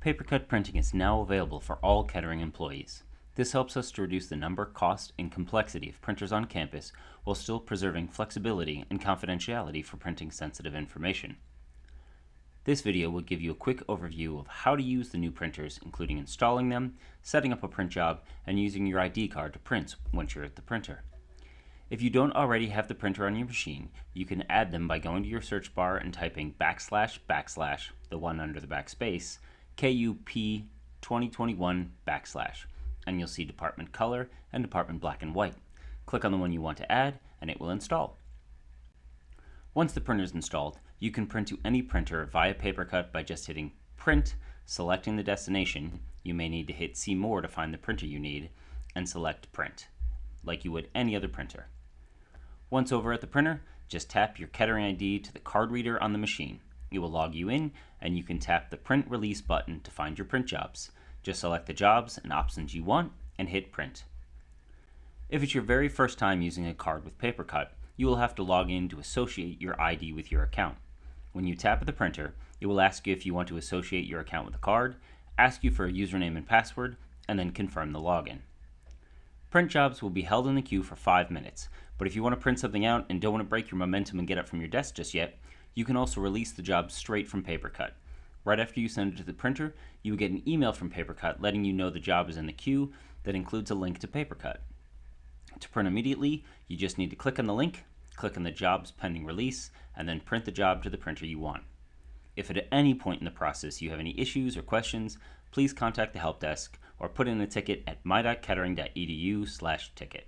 Papercut printing is now available for all Kettering employees. This helps us to reduce the number, cost, and complexity of printers on campus while still preserving flexibility and confidentiality for printing sensitive information. This video will give you a quick overview of how to use the new printers, including installing them, setting up a print job, and using your ID card to print once you're at the printer. If you don't already have the printer on your machine, you can add them by going to your search bar and typing // the one under the backspace, KUP 2021 /, and you'll see Department Color and Department Black and White. Click on the one you want to add, and it will install. Once the printer is installed, you can print to any printer via Papercut by just hitting Print, selecting the destination. You may need to hit See More to find the printer you need, and select Print, like you would any other printer. Once over at the printer, just tap your Kettering ID to the card reader on the machine. It will log you in, and you can tap the Print Release button to find your print jobs. Just select the jobs and options you want, and hit Print. If it's your very first time using a card with Papercut, you will have to log in to associate your ID with your account. When you tap at the printer, it will ask you if you want to associate your account with the card, ask you for a username and password, and then confirm the login. Print jobs will be held in the queue for 5 minutes, but if you want to print something out and don't want to break your momentum and get up from your desk just yet, you can also release the job straight from Papercut. Right after you send it to the printer, you will get an email from Papercut letting you know the job is in the queue that includes a link to Papercut. To print immediately, you just need to click on the link, click on the job's pending release, and then print the job to the printer you want. If at any point in the process you have any issues or questions, please contact the help desk or put in a ticket at my.kettering.edu/ticket.